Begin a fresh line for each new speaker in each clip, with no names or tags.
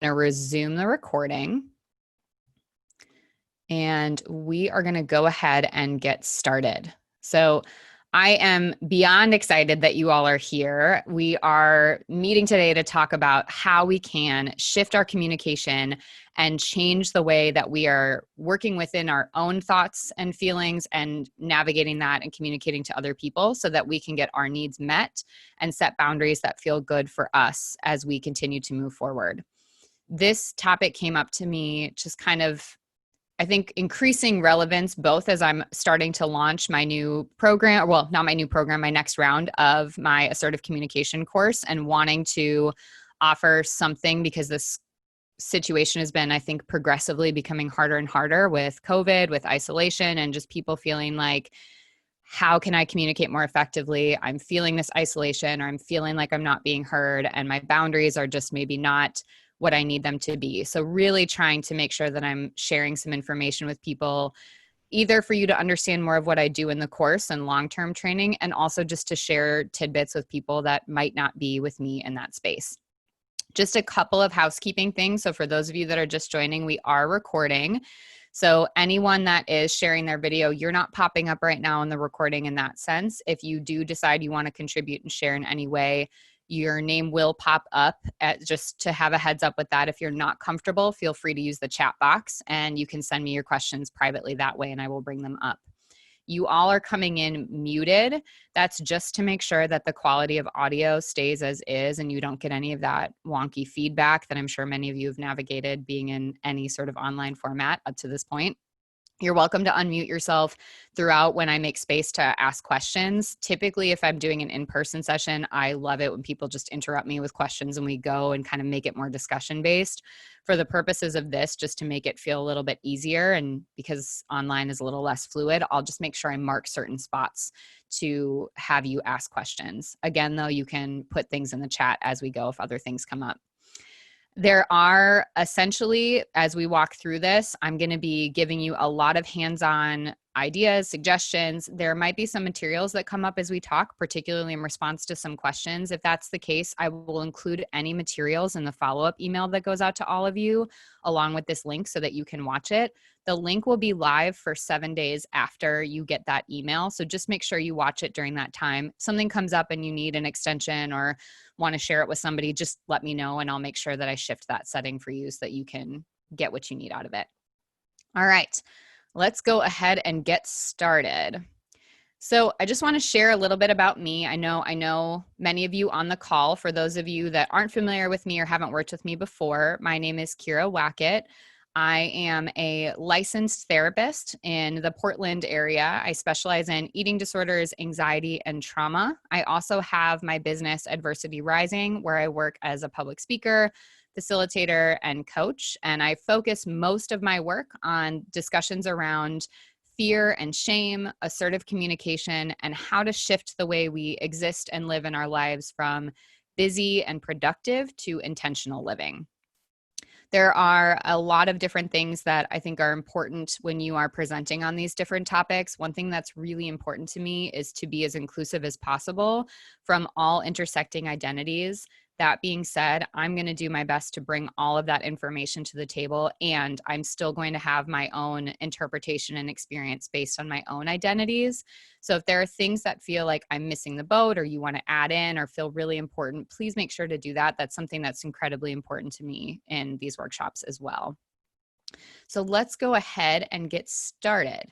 Going to resume the recording, and we are going to go ahead and get started. So I am beyond excited that you all are here. We are meeting today to talk about how we can shift our communication and change the way that we are working within our own thoughts and feelings and navigating that and communicating to other people so that we can get our needs met and set boundaries that feel good for us as we continue to move forward. This topic came up to me just kind of, I think, increasing relevance, both as I'm starting to launch my new program, well, not my new program, my next round of my assertive communication course, and wanting to offer something because this situation has been, I think, progressively becoming harder and harder with COVID, with isolation, and just people feeling like, how can I communicate more effectively? I'm feeling this isolation, or I'm feeling like I'm not being heard, and my boundaries are just maybe not what I need them to be. So really trying to make sure that I'm sharing some information with people, either for you to understand more of what I do in the course and long-term training, and also just to share tidbits with people that might not be with me in that space. Just a couple of housekeeping things. So for those of you that are just joining, we are recording. So anyone that is sharing their video, you're not popping up right now in the recording in that sense. If you do decide you want to contribute and share in any way, your name will pop up. Just to have a heads up with that. If you're not comfortable, feel free to use the chat box and you can send me your questions privately that way and I will bring them up. You all are coming in muted. That's just to make sure that the quality of audio stays as is and you don't get any of that wonky feedback that I'm sure many of you have navigated being in any sort of online format up to this point. You're welcome to unmute yourself throughout when I make space to ask questions. Typically, if I'm doing an in-person session, I love it when people just interrupt me with questions and we go and kind of make it more discussion-based. For the purposes of this, just to make it feel a little bit easier, and because online is a little less fluid, I'll just make sure I mark certain spots to have you ask questions. Again, though, you can put things in the chat as we go if other things come up. There are essentially, as we walk through this, I'm going to be giving you a lot of hands-on ideas, suggestions. There might be some materials that come up as we talk, particularly in response to some questions. If that's the case, I will include any materials in the follow-up email that goes out to all of you, along with this link so that you can watch it. The link will be live for 7 days after you get that email. So just make sure you watch it during that time. If something comes up and you need an extension or want to share it with somebody, just let me know and I'll make sure that I shift that setting for you so that you can get what you need out of it. All right, let's go ahead and get started. So I just want to share a little bit about me. I know many of you on the call. For those of you that aren't familiar with me or haven't worked with me before, my name is Kira Wackett. I am a licensed therapist in the Portland area. I specialize in eating disorders, anxiety, and trauma. I also have my business, Adversity Rising, where I work as a public speaker, facilitator, and coach. And I focus most of my work on discussions around fear and shame, assertive communication, and how to shift the way we exist and live in our lives from busy and productive to intentional living. There are a lot of different things that I think are important when you are presenting on these different topics. One thing that's really important to me is to be as inclusive as possible from all intersecting identities. That being said, I'm going to do my best to bring all of that information to the table, and I'm still going to have my own interpretation and experience based on my own identities. So if there are things that feel like I'm missing the boat or you want to add in or feel really important, please make sure to do that. That's something that's incredibly important to me in these workshops as well. So let's go ahead and get started.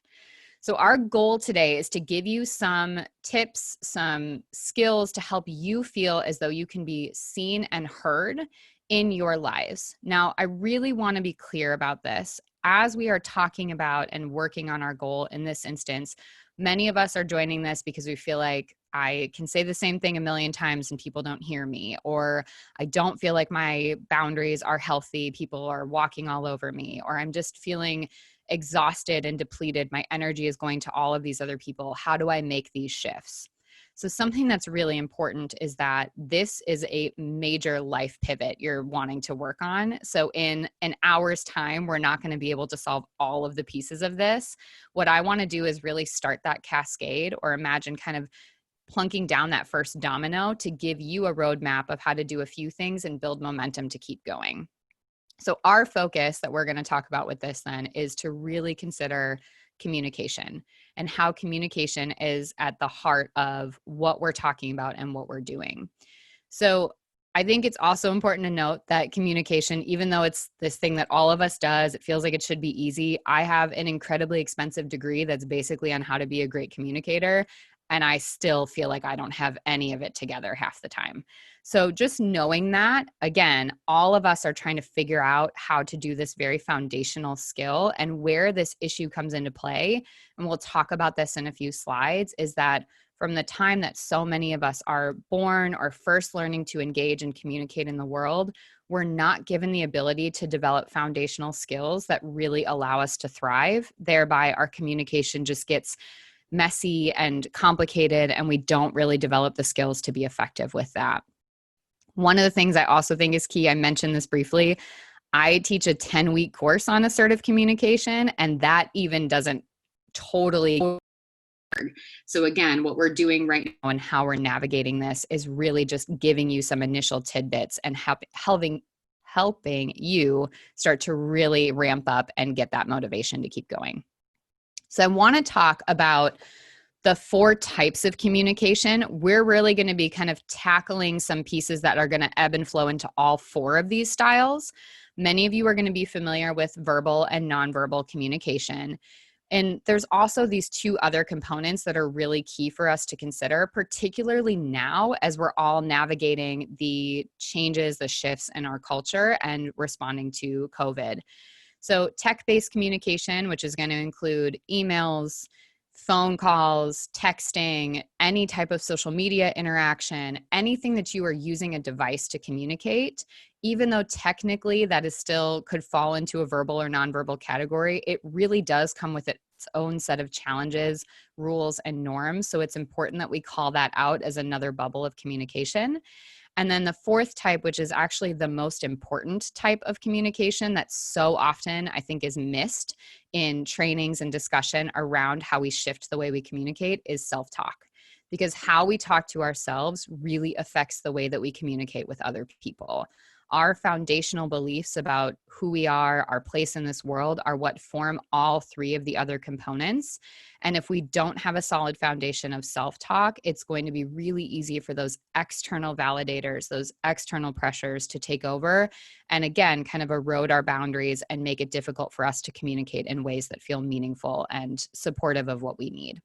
So our goal today is to give you some tips, some skills to help you feel as though you can be seen and heard in your lives. Now, I really want to be clear about this. As we are talking about and working on our goal in this instance, many of us are joining this because we feel like I can say the same thing a million times and people don't hear me, or I don't feel like my boundaries are healthy. People are walking all over me, or I'm just feeling exhausted and depleted. My energy is going to all of these other people. How do I make these shifts? So something that's really important is that this is a major life pivot you're wanting to work on. So in an hour's time, we're not going to be able to solve all of the pieces of this. What I want to do is really start that cascade, or imagine kind of plunking down that first domino to give you a roadmap of how to do a few things and build momentum to keep going. So our focus that we're going to talk about with this then is to really consider communication and how communication is at the heart of what we're talking about and what we're doing. So I think it's also important to note that communication, even though it's this thing that all of us does, it feels like it should be easy. I have an incredibly expensive degree that's basically on how to be a great communicator, and I still feel like I don't have any of it together half the time. So just knowing that, again, all of us are trying to figure out how to do this very foundational skill, and where this issue comes into play, and we'll talk about this in a few slides, is that from the time that so many of us are born or first learning to engage and communicate in the world, we're not given the ability to develop foundational skills that really allow us to thrive. Thereby, our communication just gets messy and complicated, and we don't really develop the skills to be effective with that. One of the things I also think is key, I mentioned this briefly, I teach a 10-week course on assertive communication, and that even doesn't totally. So again, what we're doing right now and how we're navigating this is really just giving you some initial tidbits and helping you start to really ramp up and get that motivation to keep going. So I want to talk about the 4 types of communication. We're really going to be kind of tackling some pieces that are going to ebb and flow into all 4 of these styles. Many of you are going to be familiar with verbal and nonverbal communication. And there's also these 2 other components that are really key for us to consider, particularly now as we're all navigating the changes, the shifts in our culture and responding to COVID. So tech-based communication, which is going to include emails, phone calls, texting, any type of social media interaction, anything that you are using a device to communicate, even though technically that is still could fall into a verbal or nonverbal category, it really does come with its own set of challenges, rules, and norms. So it's important that we call that out as another bubble of communication. And then the 4th type, which is actually the most important type of communication that so often I think is missed in trainings and discussion around how we shift the way we communicate, is self-talk. Because how we talk to ourselves really affects the way that we communicate with other people. Our foundational beliefs about who we are, our place in this world, are what form all 3 of the other components. And if we don't have a solid foundation of self-talk, it's going to be really easy for those external validators, those external pressures to take over. And again, kind of erode our boundaries and make it difficult for us to communicate in ways that feel meaningful and supportive of what we need.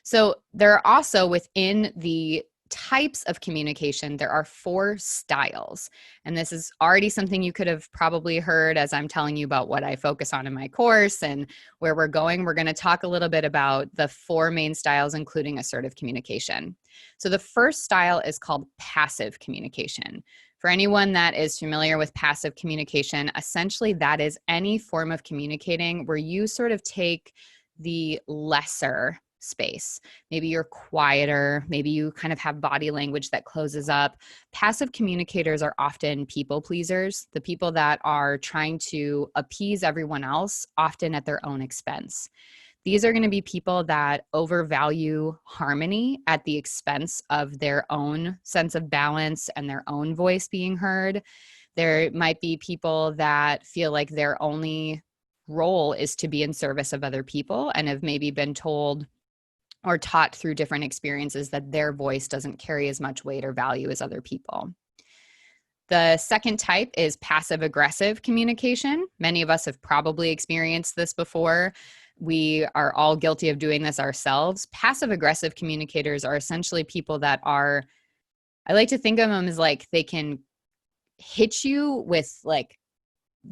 So there are also, within the types of communication, there are 4 styles. And this is already something you could have probably heard as I'm telling you about what I focus on in my course and where we're going. We're going to talk a little bit about the 4 main styles, including assertive communication. So the first style is called passive communication. For anyone that is familiar with passive communication, essentially that is any form of communicating where you sort of take the lesser space. Maybe you're quieter. Maybe you kind of have body language that closes up. Passive communicators are often people pleasers, the people that are trying to appease everyone else, often at their own expense. These are going to be people that overvalue harmony at the expense of their own sense of balance and their own voice being heard. There might be people that feel like their only role is to be in service of other people and have maybe been told or taught through different experiences that their voice doesn't carry as much weight or value as other people. The second type is passive-aggressive communication. Many of us have probably experienced this before. We are all guilty of doing this ourselves. Passive-aggressive communicators are essentially people that are, I like to think of them as like they can hit you with like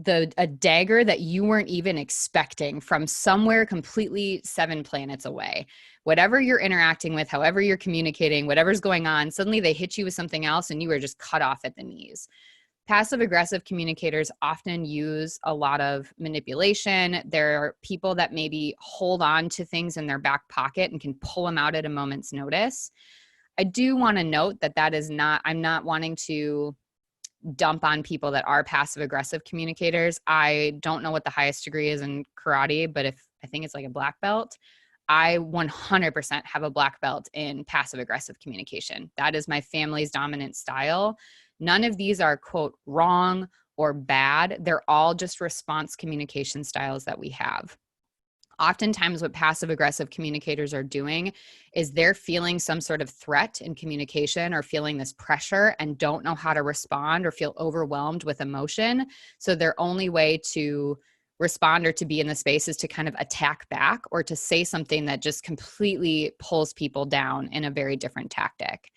a dagger that you weren't even expecting from somewhere completely 7 planets away. Whatever you're interacting with, however you're communicating, whatever's going on, suddenly they hit you with something else and you are just cut off at the knees. Passive aggressive communicators often use a lot of manipulation. There are people that maybe hold on to things in their back pocket and can pull them out at a moment's notice. I do want to note that I'm not wanting to dump on people that are passive aggressive communicators. I don't know what the highest degree is in karate, but I think it's like a black belt. I 100% have a black belt in passive aggressive communication. That is my family's dominant style. None of these are, quote, wrong or bad. They're all just response communication styles that we have. Oftentimes what passive aggressive communicators are doing is they're feeling some sort of threat in communication or feeling this pressure and don't know how to respond or feel overwhelmed with emotion. So their only way to respond or to be in the space is to kind of attack back or to say something that just completely pulls people down in a very different tactic.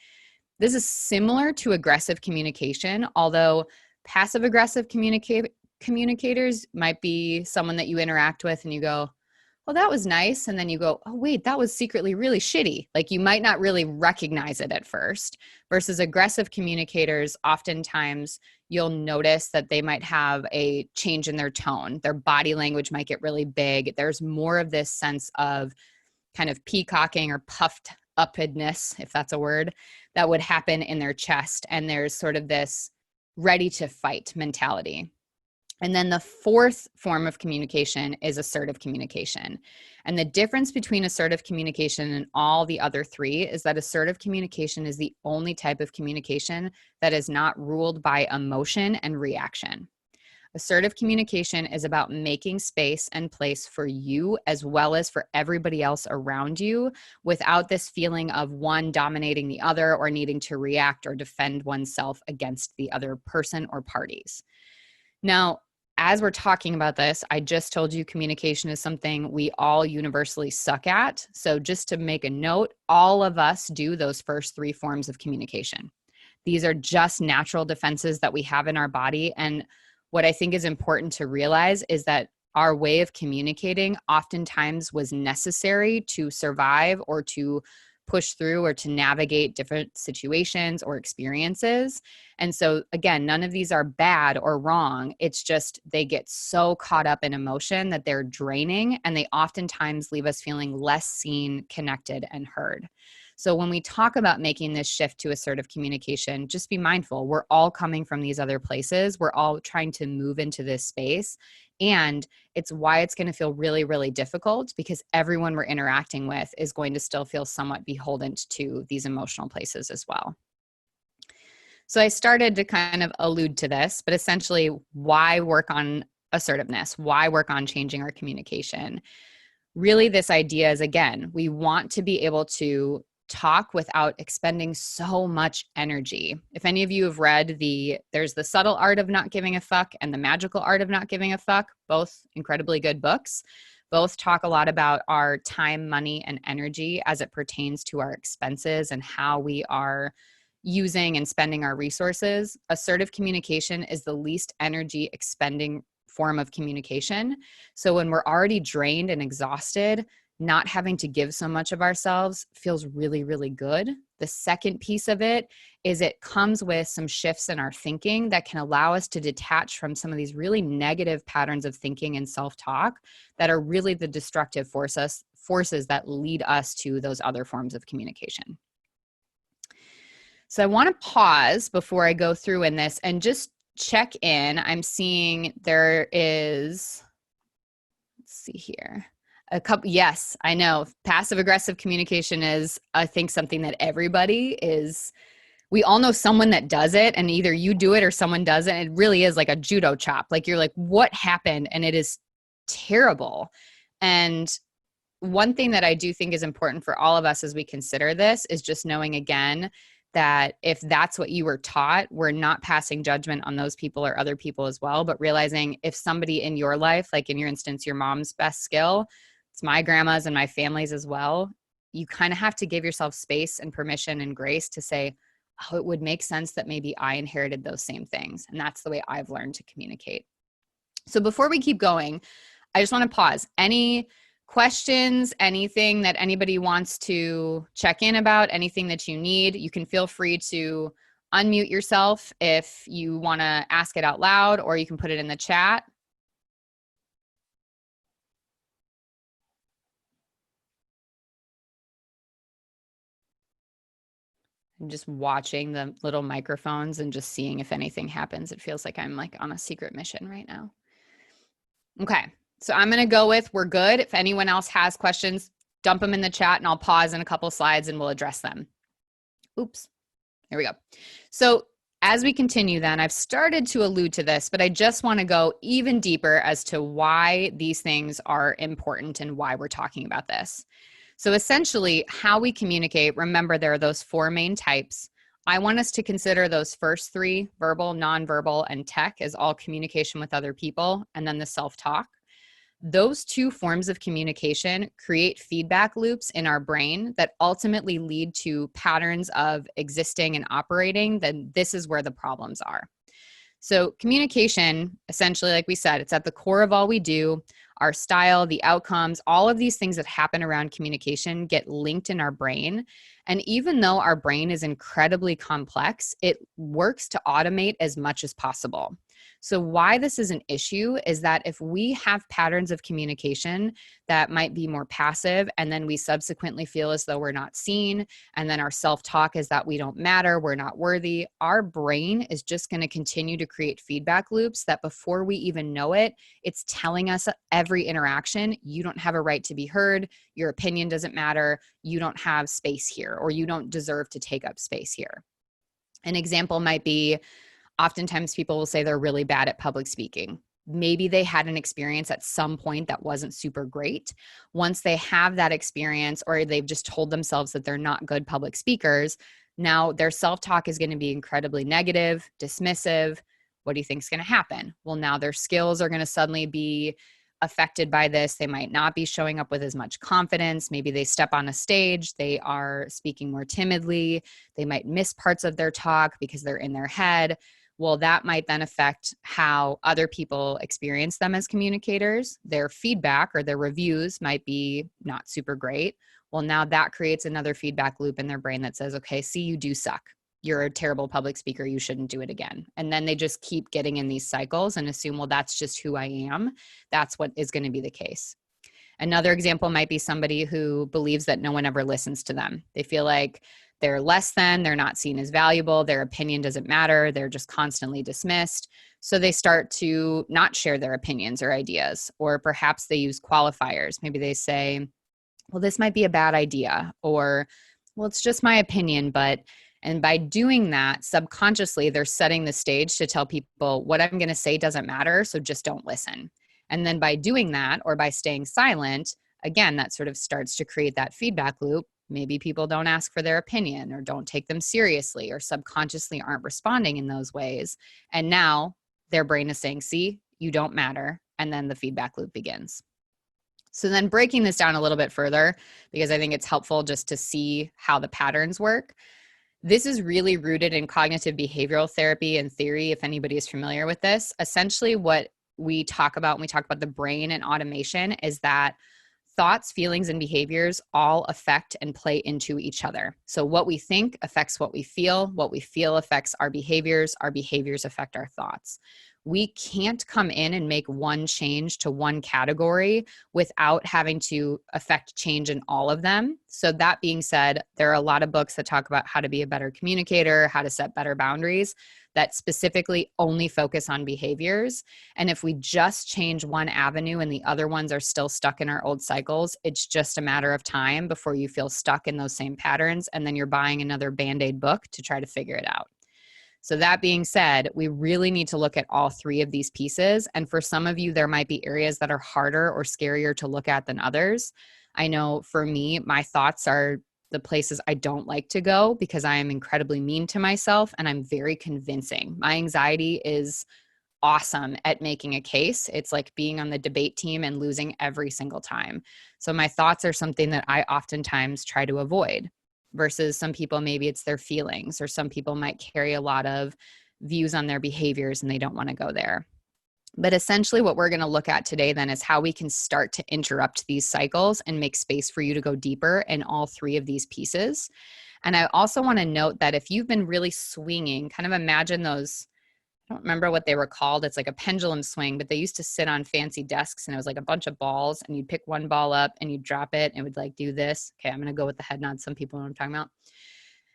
This is similar to aggressive communication, although passive aggressive communicators might be someone that you interact with and you go, well, that was nice. And then you go, oh, wait, that was secretly really shitty. Like you might not really recognize it at first. Versus aggressive communicators, oftentimes you'll notice that they might have a change in their tone. Their body language might get really big. There's more of this sense of kind of peacocking or puffed upness, if that's a word, that would happen in their chest. And there's sort of this ready to fight mentality. And then the fourth form of communication is assertive communication. And the difference between assertive communication and all the other three is that assertive communication is the only type of communication that is not ruled by emotion and reaction. Assertive communication is about making space and place for you as well as for everybody else around you without this feeling of one dominating the other or needing to react or defend oneself against the other person or parties. Now, as we're talking about this, I just told you communication is something we all universally suck at. So just to make a note, all of us do those first three forms of communication. These are just natural defenses that we have in our body. And what I think is important to realize is that our way of communicating oftentimes was necessary to survive or to push through or to navigate different situations or experiences. And so again, none of these are bad or wrong. It's just they get so caught up in emotion that they're draining and they oftentimes leave us feeling less seen, connected, and heard. So when we talk about making this shift to assertive communication, just be mindful. We're all coming from these other places. We're all trying to move into this space. And it's why it's going to feel really, really difficult because everyone we're interacting with is going to still feel somewhat beholden to these emotional places as well. So I started to kind of allude to this, but essentially why work on assertiveness? Why work on changing our communication? Really, this idea is, again, we want to be able to talk without expending so much energy. If any of you have read there's the subtle art of not giving a fuck and the magical art of not giving a fuck, both incredibly good books. Both talk a lot about our time, money, and energy as it pertains to our expenses and how we are using and spending our resources. Assertive communication is the least energy expending form of communication. So when we're already drained and exhausted, not having to give so much of ourselves feels really, really good. The second piece of it is it comes with some shifts in our thinking that can allow us to detach from some of these really negative patterns of thinking and self-talk that are really the destructive forces that lead us to those other forms of communication. So I want to pause before I go through in this and just check in. I'm seeing there is, let's see here. A couple, yes, I know. Passive aggressive communication is, I think, something that we all know someone that does it, and either you do it or someone does it. It really is like a judo chop. Like you're like, what happened? And it is terrible. And one thing that I do think is important for all of us as we consider this is just knowing again that if that's what you were taught, we're not passing judgment on those people or other people as well, but realizing if somebody in your life, like in your instance, your mom's best skill, it's my grandma's and my family's as well, you kind of have to give yourself space and permission and grace to say, oh, it would make sense that maybe I inherited those same things. And that's the way I've learned to communicate. So before we keep going, I just want to pause. Any questions, anything that anybody wants to check in about, anything that you need, you can feel free to unmute yourself if you want to ask it out loud, or you can put it in the chat. I'm just watching the little microphones and just seeing if anything happens. It feels like I'm like on a secret mission right now. Okay. So I'm going to go with we're good. If anyone else has questions, dump them in the chat and I'll pause in a couple slides and we'll address them. Oops. There we go. So as we continue then, I've started to allude to this, but I just want to go even deeper as to why these things are important and why we're talking about this. So essentially, how we communicate, remember there are those four main types. I want us to consider those first three, verbal, nonverbal, and tech, as all communication with other people, and then the self-talk. Those two forms of communication create feedback loops in our brain that ultimately lead to patterns of existing and operating. Then this is where the problems are. So communication, essentially, like we said, it's at the core of all we do. Our style, the outcomes, all of these things that happen around communication get linked in our brain. And even though our brain is incredibly complex, it works to automate as much as possible. So why this is an issue is that if we have patterns of communication that might be more passive, and then we subsequently feel as though we're not seen, and then our self-talk is that we don't matter, we're not worthy, our brain is just going to continue to create feedback loops that before we even know it, it's telling us every interaction, you don't have a right to be heard, your opinion doesn't matter, you don't have space here, or you don't deserve to take up space here. An example might be, oftentimes people will say they're really bad at public speaking. Maybe they had an experience at some point that wasn't super great. Once they have that experience, or they've just told themselves that they're not good public speakers, now their self-talk is going to be incredibly negative, dismissive. What do you think is going to happen? Well, now their skills are going to suddenly be affected by this. They might not be showing up with as much confidence. Maybe they step on a stage, they are speaking more timidly. They might miss parts of their talk because they're in their head. Well, that might then affect how other people experience them as communicators. Their feedback or their reviews might be not super great. Well, now that creates another feedback loop in their brain that says, okay, see, you do suck. You're a terrible public speaker. You shouldn't do it again. And then they just keep getting in these cycles and assume, well, that's just who I am. That's what is going to be the case. Another example might be somebody who believes that no one ever listens to them. They feel like they're less than, they're not seen as valuable, their opinion doesn't matter, they're just constantly dismissed. So they start to not share their opinions or ideas, or perhaps they use qualifiers. Maybe they say, well, this might be a bad idea, or, well, it's just my opinion, but, and by doing that, subconsciously, they're setting the stage to tell people what I'm going to say doesn't matter, so just don't listen. And then by doing that, or by staying silent, again, that sort of starts to create that feedback loop. Maybe people don't ask for their opinion or don't take them seriously or subconsciously aren't responding in those ways. And now their brain is saying, see, you don't matter. And then the feedback loop begins. So then breaking this down a little bit further, because I think it's helpful just to see how the patterns work. This is really rooted in cognitive behavioral therapy and theory, if anybody is familiar with this. Essentially, what we talk about when we talk about the brain and automation is that thoughts, feelings, and behaviors all affect and play into each other. So what we think affects what we feel affects our behaviors affect our thoughts. We can't come in and make one change to one category without having to affect change in all of them. So that being said, there are a lot of books that talk about how to be a better communicator, how to set better boundaries that specifically only focus on behaviors. And if we just change one avenue and the other ones are still stuck in our old cycles, it's just a matter of time before you feel stuck in those same patterns. And then you're buying another Band-Aid book to try to figure it out. So that being said, we really need to look at all three of these pieces. And for some of you, there might be areas that are harder or scarier to look at than others. I know for me, my thoughts are the places I don't like to go because I am incredibly mean to myself and I'm very convincing. My anxiety is awesome at making a case. It's like being on the debate team and losing every single time. So my thoughts are something that I oftentimes try to avoid. Versus some people, maybe it's their feelings, or some people might carry a lot of views on their behaviors and they don't want to go there. But essentially what we're going to look at today then is how we can start to interrupt these cycles and make space for you to go deeper in all three of these pieces. And I also want to note that if you've been really swinging, kind of imagine those, I don't remember what they were called. It's like a pendulum swing, but they used to sit on fancy desks and it was like a bunch of balls and you'd pick one ball up and you'd drop it and it would like do this. Okay, I'm going to go with the head nod. Some people know what I'm talking about.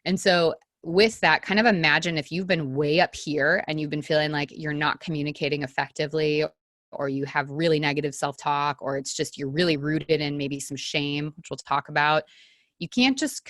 And so with that, kind of imagine if you've been way up here and you've been feeling like you're not communicating effectively, or you have really negative self-talk, or it's just you're really rooted in maybe some shame, which we'll talk about. You can't just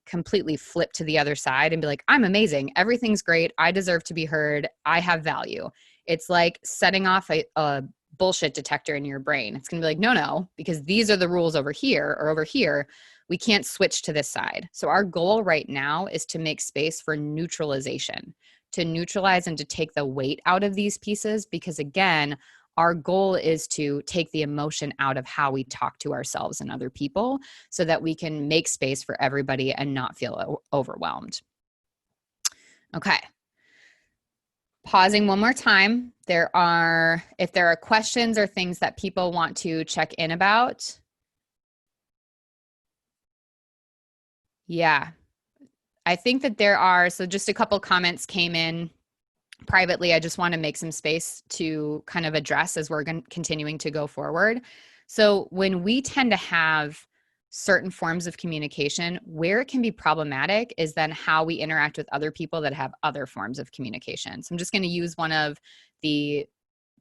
completely flip to the other side and be like, I'm amazing. Everything's great. I deserve to be heard. I have value. It's like setting off a bullshit detector in your brain. It's going to be like, no, because these are the rules over here or over here. We can't switch to this side. So our goal right now is to make space for neutralization, to neutralize and to take the weight out of these pieces. Because again, our goal is to take the emotion out of how we talk to ourselves and other people so that we can make space for everybody and not feel overwhelmed. Okay. Pausing one more time. If there are questions or things that people want to check in about. Yeah, I think that there are, so just a couple comments came in privately. I just want to make some space to kind of address as we're continuing to go forward. So when we tend to have certain forms of communication, where it can be problematic is then how we interact with other people that have other forms of communication. So I'm just going to use one of the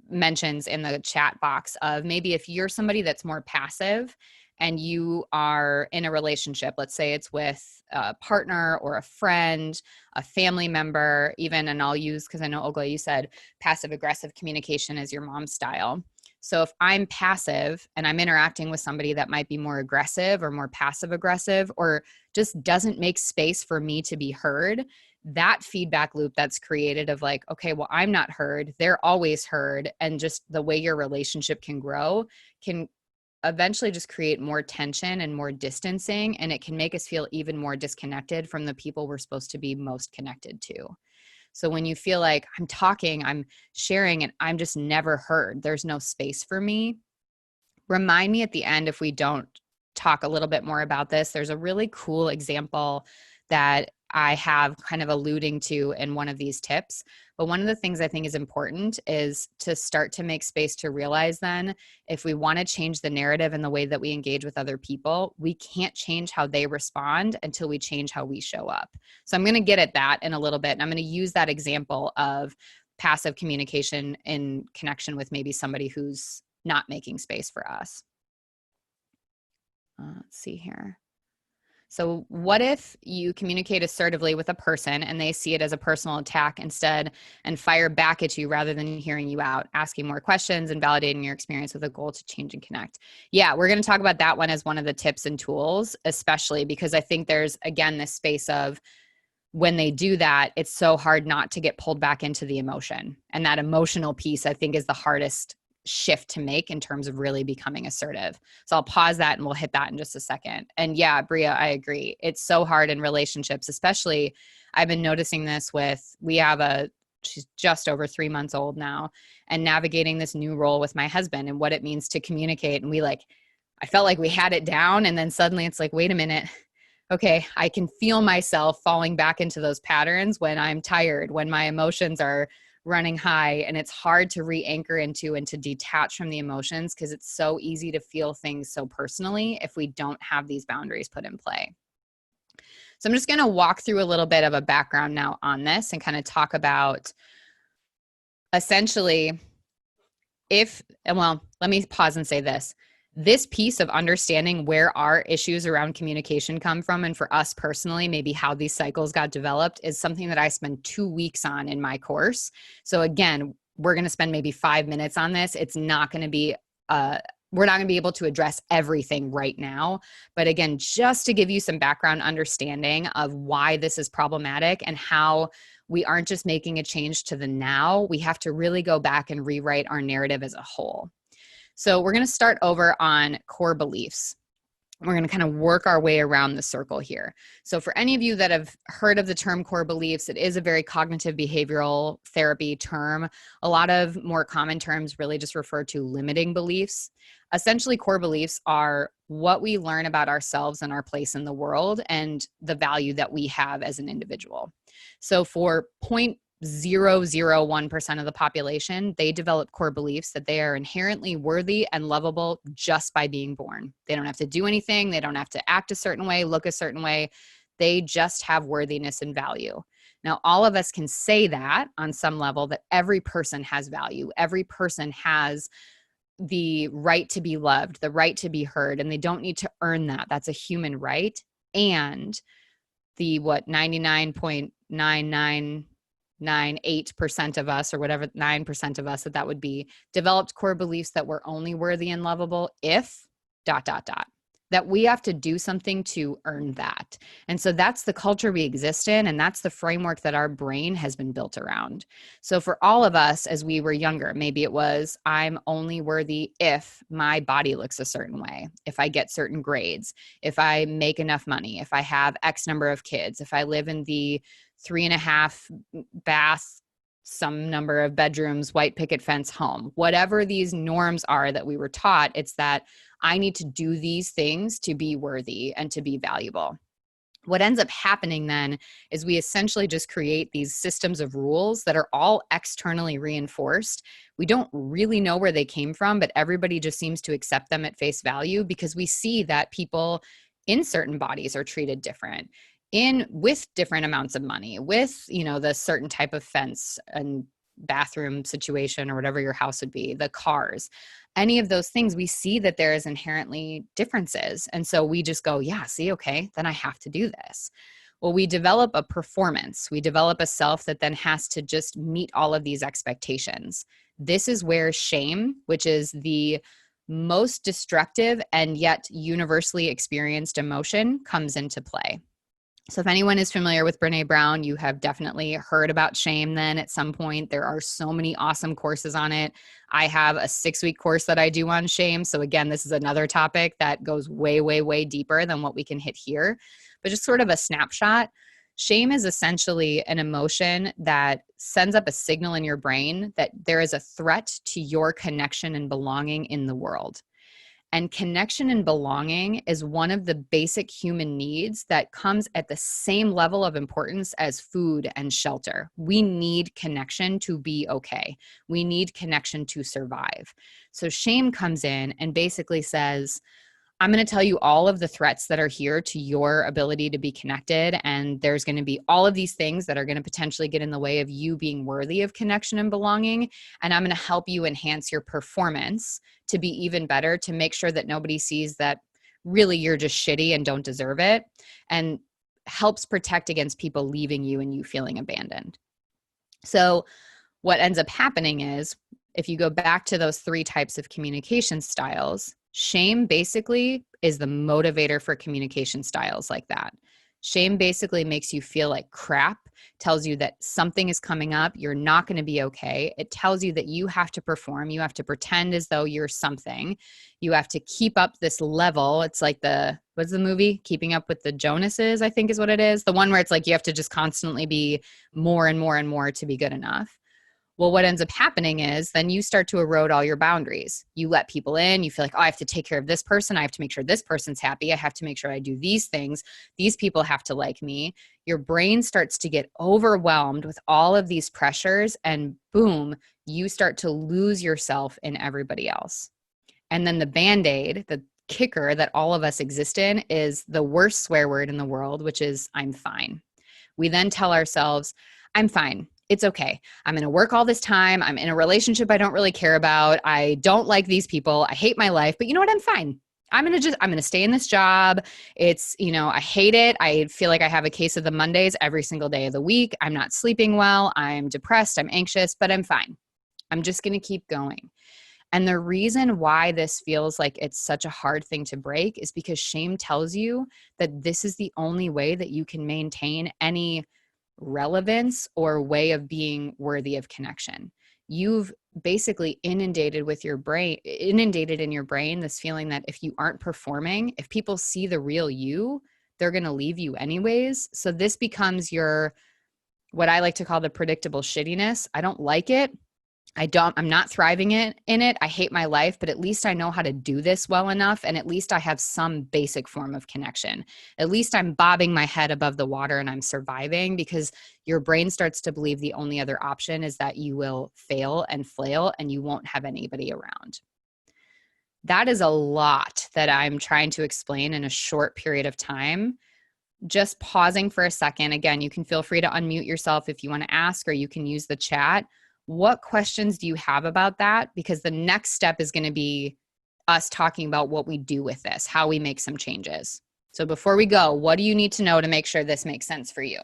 mentions in the chat box of maybe if you're somebody that's more passive and you are in a relationship, let's say it's with a partner or a friend, a family member, even, and I'll use, because I know Ogla, you said passive aggressive communication is your mom's style. So if I'm passive and I'm interacting with somebody that might be more aggressive or more passive aggressive, or just doesn't make space for me to be heard, that feedback loop that's created of like, okay, well, I'm not heard, they're always heard. And just the way your relationship can grow can eventually just create more tension and more distancing. And it can make us feel even more disconnected from the people we're supposed to be most connected to. So when you feel like I'm talking, I'm sharing, and I'm just never heard, there's no space for me, remind me at the end if we don't talk a little bit more about this. There's a really cool example that I have kind of alluding to in one of these tips. But one of the things I think is important is to start to make space to realize then if we want to change the narrative and the way that we engage with other people, we can't change how they respond until we change how we show up. So I'm going to get at that in a little bit. And I'm going to use that example of passive communication in connection with maybe somebody who's not making space for us. Let's see here. So what if you communicate assertively with a person and they see it as a personal attack instead and fire back at you rather than hearing you out, asking more questions and validating your experience with a goal to change and connect? Yeah, we're going to talk about that one as one of the tips and tools, especially because I think there's, again, this space of when they do that, it's so hard not to get pulled back into the emotion. And that emotional piece, I think, is the hardest shift to make in terms of really becoming assertive. So I'll pause that and we'll hit that in just a second. And yeah, Bria, I agree. It's so hard in relationships, especially I've been noticing this she's just over 3 months old now, and navigating this new role with my husband and what it means to communicate. And I felt like we had it down, and then suddenly it's like, wait a minute. Okay, I can feel myself falling back into those patterns when I'm tired, when my emotions are running high, and it's hard to re-anchor into and to detach from the emotions because it's so easy to feel things so personally if we don't have these boundaries put in play. So I'm just going to walk through a little bit of a background now on this and kind of talk about essentially let me pause and say this. This piece of understanding where our issues around communication come from, and for us personally, maybe how these cycles got developed, is something that I spend 2 weeks on in my course. So again, we're going to spend maybe 5 minutes on this. It's not going to be, we're not going to be able to address everything right now. But again, just to give you some background understanding of why this is problematic and how we aren't just making a change to the now, we have to really go back and rewrite our narrative as a whole. So we're going to start over on core beliefs. We're going to kind of work our way around the circle here. So for any of you that have heard of the term core beliefs, it is a very cognitive behavioral therapy term. A lot of more common terms really just refer to limiting beliefs. Essentially, core beliefs are what we learn about ourselves and our place in the world and the value that we have as an individual. So for 0.001% of the population, they develop core beliefs that they are inherently worthy and lovable just by being born. They don't have to do anything. They don't have to act a certain way, look a certain way. They just have worthiness and value. Now, all of us can say that on some level, that every person has value. Every person has the right to be loved, the right to be heard, and they don't need to earn that. That's a human right. And the 99.9998% of us, or whatever 9% of us that would be, developed core beliefs that we're only worthy and lovable if ... that we have to do something to earn that. And so that's the culture we exist in, and that's the framework that our brain has been built around. So for all of us, as we were younger, maybe it was, I'm only worthy if my body looks a certain way, if I get certain grades, if I make enough money, if I have X number of kids, if I live in the 3.5 bath, some number of bedrooms, white picket fence home, whatever these norms are that we were taught, it's that I need to do these things to be worthy and to be valuable. What ends up happening then is we essentially just create these systems of rules that are all externally reinforced. We don't really know where they came from, but everybody just seems to accept them at face value because we see that people in certain bodies are treated different, with different amounts of money, with, the certain type of fence and bathroom situation or whatever your house would be, the cars, any of those things, we see that there is inherently differences. And so we just go, yeah, see, okay, then I have to do this. Well, we develop a performance. We develop a self that then has to just meet all of these expectations. This is where shame, which is the most destructive and yet universally experienced emotion, comes into play. So if anyone is familiar with Brené Brown, you have definitely heard about shame then at some point. There are so many awesome courses on it. I have a 6-week course that I do on shame. So again, this is another topic that goes way, way, way deeper than what we can hit here. But just sort of a snapshot. Shame is essentially an emotion that sends up a signal in your brain that there is a threat to your connection and belonging in the world. And connection and belonging is one of the basic human needs that comes at the same level of importance as food and shelter. We need connection to be okay. We need connection to survive. So shame comes in and basically says, I'm going to tell you all of the threats that are here to your ability to be connected. And there's going to be all of these things that are going to potentially get in the way of you being worthy of connection and belonging. And I'm going to help you enhance your performance to be even better, to make sure that nobody sees that really you're just shitty and don't deserve it, and helps protect against people leaving you and you feeling abandoned. So what ends up happening is, if you go back to those 3 types of communication styles, shame basically is the motivator for communication styles like that. Shame basically makes you feel like crap, tells you that something is coming up, you're not going to be okay. It tells you that you have to perform, you have to pretend as though you're something. You have to keep up this level. It's like what's the movie? Keeping Up with the Jonases, I think is what it is. The one where it's like you have to just constantly be more and more and more to be good enough. Well, what ends up happening is then you start to erode all your boundaries. You let people in. You feel like, oh, I have to take care of this person. I have to make sure this person's happy. I have to make sure I do these things. These people have to like me. Your brain starts to get overwhelmed with all of these pressures, and boom, you start to lose yourself in everybody else. And then the Band-Aid, the kicker that all of us exist in, is the worst swear word in the world, which is I'm fine. We then tell ourselves, I'm fine. It's okay. I'm going to work all this time. I'm in a relationship I don't really care about. I don't like these people. I hate my life, but you know what? I'm fine. I'm going to stay in this job. It's, I hate it. I feel like I have a case of the Mondays every single day of the week. I'm not sleeping well. I'm depressed. I'm anxious, but I'm fine. I'm just going to keep going. And the reason why this feels like it's such a hard thing to break is because shame tells you that this is the only way that you can maintain any relevance or way of being worthy of connection. you've basically inundated in your brain this feeling that if you aren't performing, if people see the real you, they're going to leave you anyways. So this becomes what I like to call the predictable shittiness. I don't like it. I'm not thriving in it. I hate my life, but at least I know how to do this well enough. And at least I have some basic form of connection. At least I'm bobbing my head above the water and I'm surviving, because your brain starts to believe the only other option is that you will fail and flail and you won't have anybody around. That is a lot that I'm trying to explain in a short period of time. Just pausing for a second. Again, you can feel free to unmute yourself if you want to ask, or you can use the chat. What questions do you have about that? Because the next step is going to be us talking about what we do with this, how we make some changes. So before we go, what do you need to know to make sure this makes sense for you?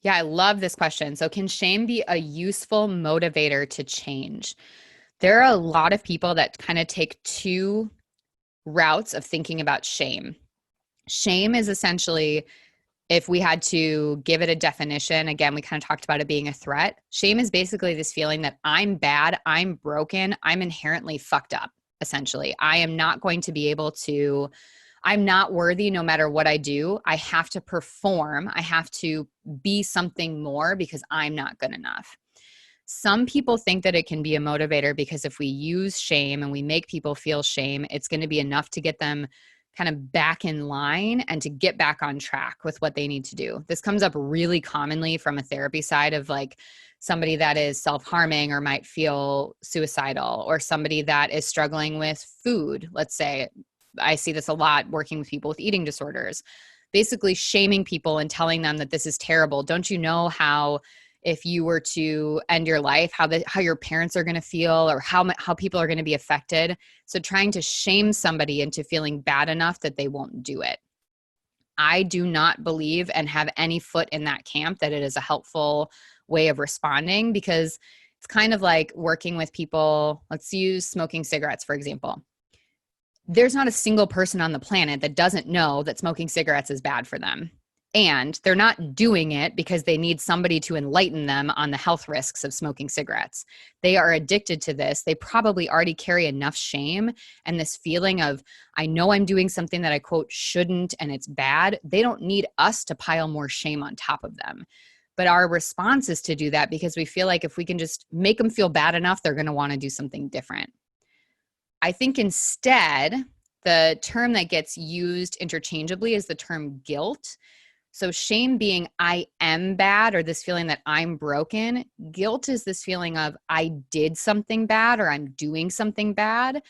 Yeah, I love this question. So can shame be a useful motivator to change? There are a lot of people that kind of take two routes of thinking about shame. Shame is essentially, if we had to give it a definition, again, we kind of talked about it being a threat. Shame is basically this feeling that I'm bad, I'm broken, I'm inherently fucked up, essentially. I am not going to be able to, I'm not worthy no matter what I do. I have to perform, I have to be something more because I'm not good enough. Some people think that it can be a motivator because if we use shame and we make people feel shame, it's going to be enough to get them kind of back in line and to get back on track with what they need to do. This comes up really commonly from a therapy side of like somebody that is self-harming or might feel suicidal, or somebody that is struggling with food. Let's say, I see this a lot working with people with eating disorders, basically shaming people and telling them that this is terrible. Don't you know how if you were to end your life, how your parents are going to feel, or how people are going to be affected? So trying to shame somebody into feeling bad enough that they won't do it. I do not believe and have any foot in that camp that it is a helpful way of responding, because it's kind of like working with people. Let's use smoking cigarettes, for example. There's not a single person on the planet that doesn't know that smoking cigarettes is bad for them. And they're not doing it because they need somebody to enlighten them on the health risks of smoking cigarettes. They are addicted to this. They probably already carry enough shame and this feeling of, I know I'm doing something that I quote shouldn't and it's bad. They don't need us to pile more shame on top of them. But our response is to do that because we feel like if we can just make them feel bad enough, they're going to want to do something different. I think instead, the term that gets used interchangeably is the term guilt. So shame being I am bad, or this feeling that I'm broken. Guilt is this feeling of I did something bad or I'm doing something bad.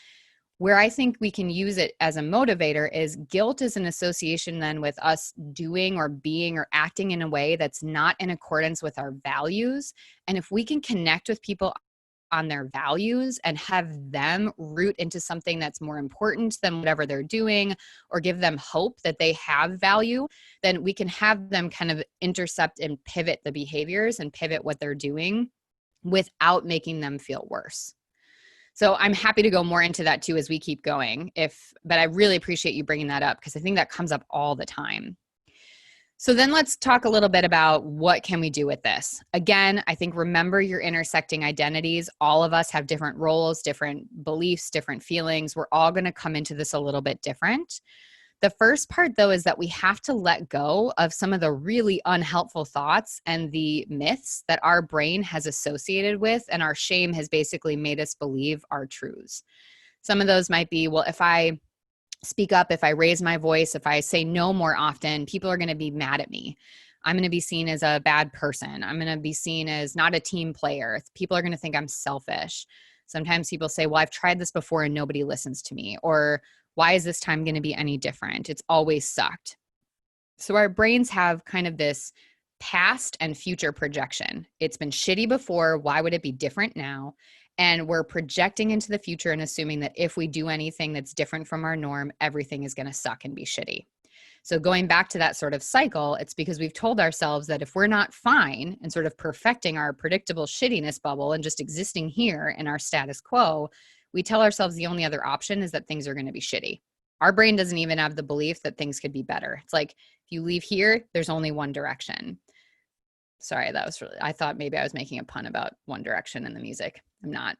Where I think we can use it as a motivator is guilt is an association then with us doing or being or acting in a way that's not in accordance with our values. And if we can connect with people on their values and have them root into something that's more important than whatever they're doing, or give them hope that they have value, then we can have them kind of intercept and pivot the behaviors and pivot what they're doing without making them feel worse. So I'm happy to go more into that too as we keep going. But I really appreciate you bringing that up because I think that comes up all the time. So then let's talk a little bit about what can we do with this. Again, I think remember your intersecting identities. All of us have different roles, different beliefs, different feelings. We're all going to come into this a little bit different. The first part, though, is that we have to let go of some of the really unhelpful thoughts and the myths that our brain has associated with, and our shame has basically made us believe are truths. Some of those might be, well, if I speak up, if I raise my voice, if I say no more often, people are going to be mad at me. I'm going to be seen as a bad person. I'm going to be seen as not a team player. People are going to think I'm selfish. Sometimes people say, well, I've tried this before and nobody listens to me. Or why is this time going to be any different? It's always sucked. So our brains have kind of this past and future projection. It's been shitty before. Why would it be different now? And we're projecting into the future and assuming that if we do anything that's different from our norm, everything is going to suck and be shitty. So going back to that sort of cycle, it's because we've told ourselves that if we're not fine and sort of perfecting our predictable shittiness bubble and just existing here in our status quo, we tell ourselves the only other option is that things are going to be shitty. Our brain doesn't even have the belief that things could be better. It's like, if you leave here, there's only one direction. Sorry, that was really, I thought maybe I was making a pun about One Direction in the music. I'm not.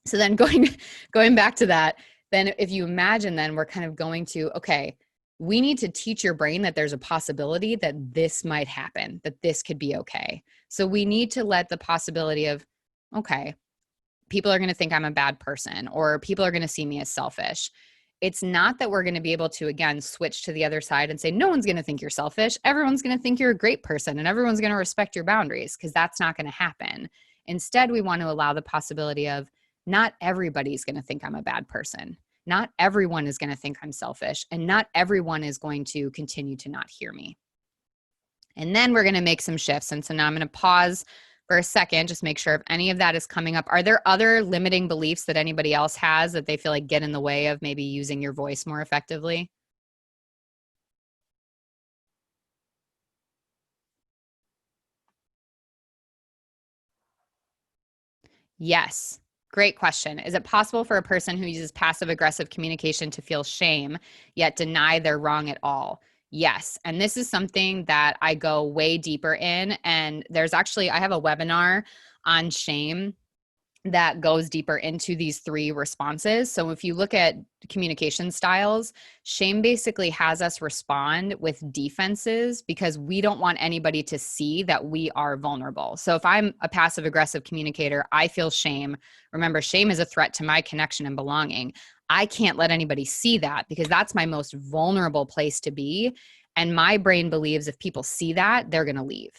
So then going back to that, then if you imagine, then we're kind of going to, okay, we need to teach your brain that there's a possibility that this might happen, that this could be okay. So we need to let the possibility of, okay, people are going to think I'm a bad person, or people are going to see me as selfish. It's not that we're going to be able to, again, switch to the other side and say, no one's going to think you're selfish. Everyone's going to think you're a great person and everyone's going to respect your boundaries, because that's not going to happen. Instead, we want to allow the possibility of, not everybody's going to think I'm a bad person. Not everyone is going to think I'm selfish, and not everyone is going to continue to not hear me. And then we're going to make some shifts. And so now I'm going to pause for a second, just make sure if any of that is coming up. Are there other limiting beliefs that anybody else has that they feel like get in the way of maybe using your voice more effectively? Yes. Great question. Is it possible for a person who uses passive aggressive communication to feel shame, yet deny they're wrong at all? Yes. And this is something that I go way deeper in. And there's actually, I have a webinar on shame that goes deeper into these three responses. So if you look at communication styles, shame basically has us respond with defenses because we don't want anybody to see that we are vulnerable. So if I'm a passive aggressive communicator, I feel shame. Remember, shame is a threat to my connection and belonging. I can't let anybody see that because that's my most vulnerable place to be. And my brain believes if people see that, they're going to leave.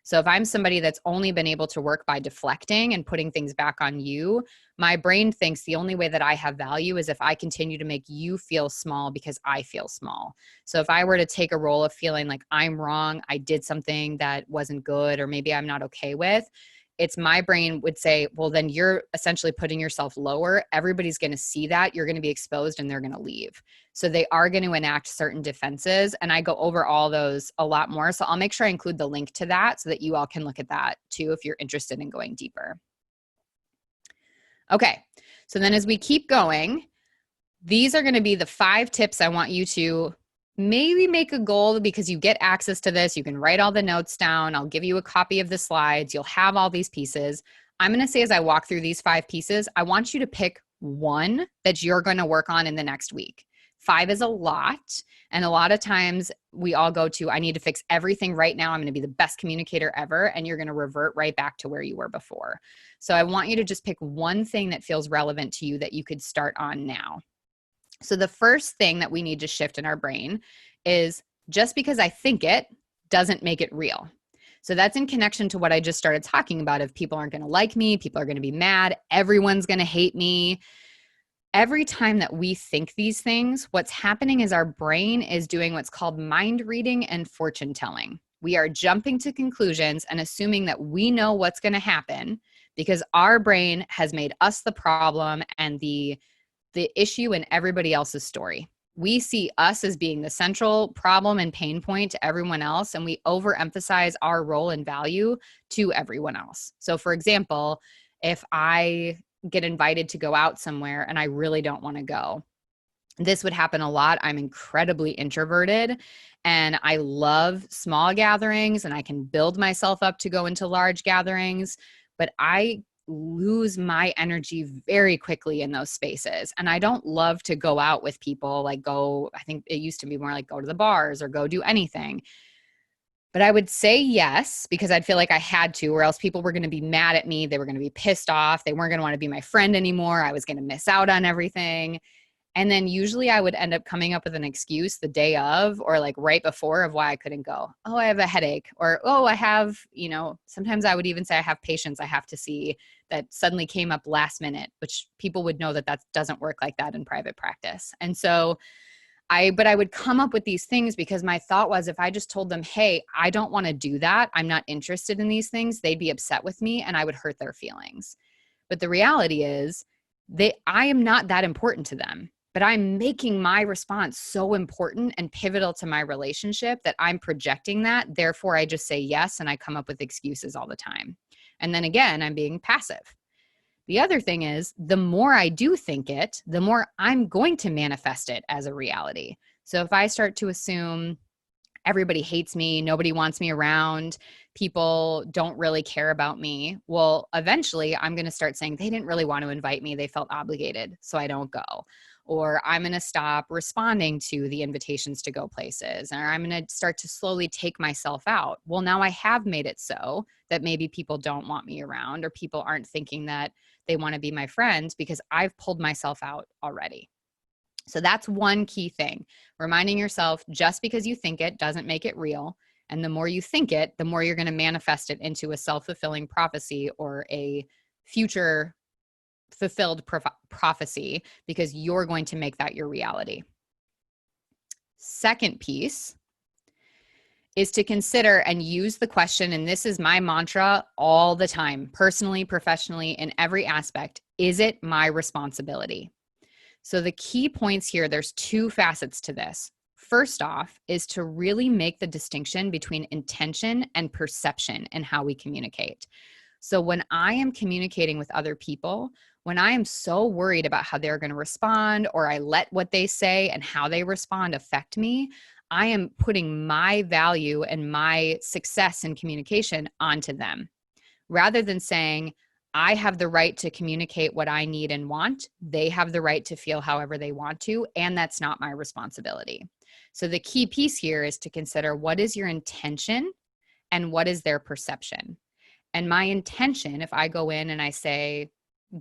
So if I'm somebody that's only been able to work by deflecting and putting things back on you, my brain thinks the only way that I have value is if I continue to make you feel small because I feel small. So if I were to take a role of feeling like I'm wrong, I did something that wasn't good, or maybe I'm not okay with, it's my brain would say, well, then you're essentially putting yourself lower. Everybody's going to see that. You're going to be exposed and they're going to leave. So they are going to enact certain defenses. And I go over all those a lot more. So I'll make sure I include the link to that so that you all can look at that too if you're interested in going deeper. Okay. So then as we keep going, these are going to be the 5 tips I want you to maybe make a goal, because you get access to this. You can write all the notes down. I'll give you a copy of the slides. You'll have all these pieces. I'm going to say, as I walk through these 5 pieces, I want you to pick one that you're going to work on in the next week. 5 is a lot. And a lot of times we all go to, I need to fix everything right now. I'm going to be the best communicator ever. And you're going to revert right back to where you were before. So I want you to just pick one thing that feels relevant to you that you could start on now. So the first thing that we need to shift in our brain is, just because I think it doesn't make it real. So that's in connection to what I just started talking about. If people aren't going to like me, people are going to be mad, everyone's going to hate me. Every time that we think these things, what's happening is our brain is doing what's called mind reading and fortune telling. We are jumping to conclusions and assuming that we know what's going to happen because our brain has made us the problem and the issue in everybody else's story. We see us as being the central problem and pain point to everyone else, and we overemphasize our role and value to everyone else. So for example, if I get invited to go out somewhere and I really don't want to go, this would happen a lot. I'm incredibly introverted and I love small gatherings and I can build myself up to go into large gatherings, but I lose my energy very quickly in those spaces. And I don't love to go out with people, like I think it used to be more like go to the bars or go do anything. But I would say yes, because I'd feel like I had to, or else people were going to be mad at me. They were going to be pissed off. They weren't going to want to be my friend anymore. I was going to miss out on everything. And then usually I would end up coming up with an excuse the day of, or like right before, of why I couldn't go. Oh, I have a headache, or, oh, I have, sometimes I would even say I have patients I have to see that suddenly came up last minute, which people would know that doesn't work like that in private practice. And so but I would come up with these things because my thought was, if I just told them, hey, I don't want to do that, I'm not interested in these things, they'd be upset with me and I would hurt their feelings. But the reality is I am not that important to them. but I'm making my response so important and pivotal to my relationship that I'm projecting that. Therefore, I just say yes and I come up with excuses all the time. And then again, I'm being passive. The other thing is, the more I do think it, the more I'm going to manifest it as a reality. So if I start to assume everybody hates me, nobody wants me around, people don't really care about me, well, eventually I'm going to start saying they didn't really want to invite me, they felt obligated, so I don't go. Or I'm going to stop responding to the invitations to go places, or I'm going to start to slowly take myself out. Well, now I have made it so that maybe people don't want me around, or people aren't thinking that they want to be my friends because I've pulled myself out already. So that's one key thing, reminding yourself just because you think it doesn't make it real. And the more you think it, the more you're going to manifest it into a self-fulfilling prophecy or a future fulfilled prophecy, because you're going to make that your reality. Second piece is to consider and use the question, and this is my mantra all the time, personally, professionally, in every aspect: is it my responsibility? So the key points here, there's two facets to this. First off is to really make the distinction between intention and perception and how we communicate. So when I am communicating with other people, when I am so worried about how they're going to respond, or I let what they say and how they respond affect me, I am putting my value and my success in communication onto them. Rather than saying, I have the right to communicate what I need and want, they have the right to feel however they want to, and that's not my responsibility. So the key piece here is to consider, what is your intention and what is their perception? And my intention, if I go in and I say,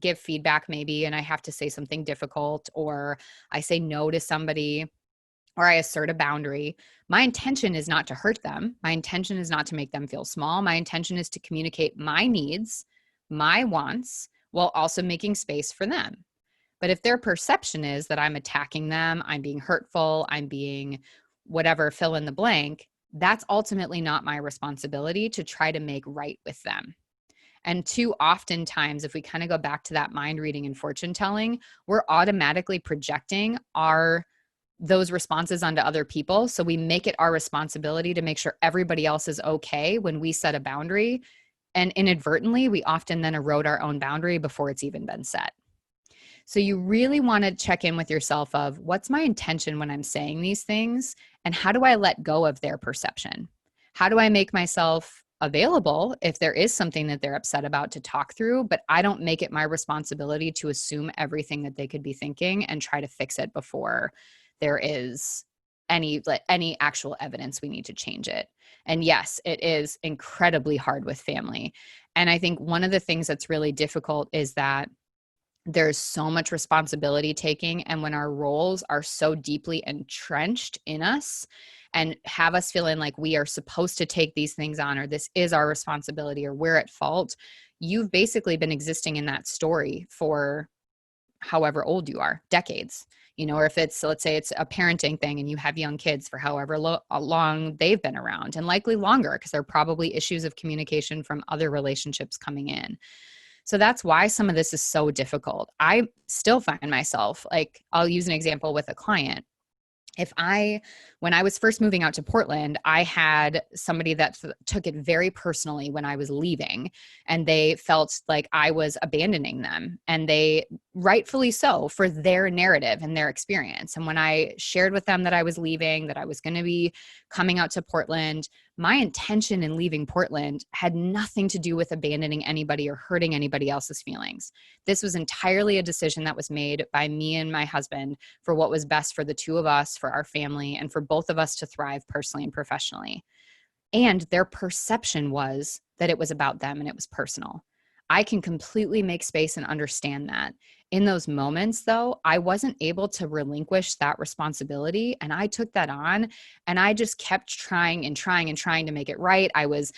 give feedback maybe, and I have to say something difficult, or I say no to somebody, or I assert a boundary, my intention is not to hurt them. My intention is not to make them feel small. My intention is to communicate my needs, my wants, while also making space for them. But if their perception is that I'm attacking them, I'm being hurtful, I'm being whatever, fill in the blank, that's ultimately not my responsibility to try to make right with them. And too often times, if we kind of go back to that mind reading and fortune telling, we're automatically projecting those responses onto other people. So we make it our responsibility to make sure everybody else is okay when we set a boundary. And inadvertently, we often then erode our own boundary before it's even been set. So you really want to check in with yourself of, what's my intention when I'm saying these things? And how do I let go of their perception? How do I make myself available if there is something that they're upset about to talk through, but I don't make it my responsibility to assume everything that they could be thinking and try to fix it before there is any actual evidence we need to change it. And yes, it is incredibly hard with family. And I think one of the things that's really difficult is that there's so much responsibility taking. And when our roles are so deeply entrenched in us and have us feeling like we are supposed to take these things on, or this is our responsibility, or we're at fault, you've basically been existing in that story for however old you are, decades. Or if it's, let's say it's a parenting thing and you have young kids, for however long they've been around, and likely longer, because there are probably issues of communication from other relationships coming in. So that's why some of this is so difficult. I still find myself, like, I'll use an example with a client. When I was first moving out to Portland, I had somebody that took it very personally when I was leaving, and they felt like I was abandoning them, and they rightfully so, for their narrative and their experience. And when I shared with them that I was leaving, that I was going to be coming out to Portland, my intention in leaving Portland had nothing to do with abandoning anybody or hurting anybody else's feelings. This was entirely a decision that was made by me and my husband for what was best for the two of us, for our family, and for both of us to thrive personally and professionally. And their perception was that it was about them and it was personal. I can completely make space and understand that. In those moments, though, I wasn't able to relinquish that responsibility, and I took that on, and I just kept trying and trying and trying to make it right. I was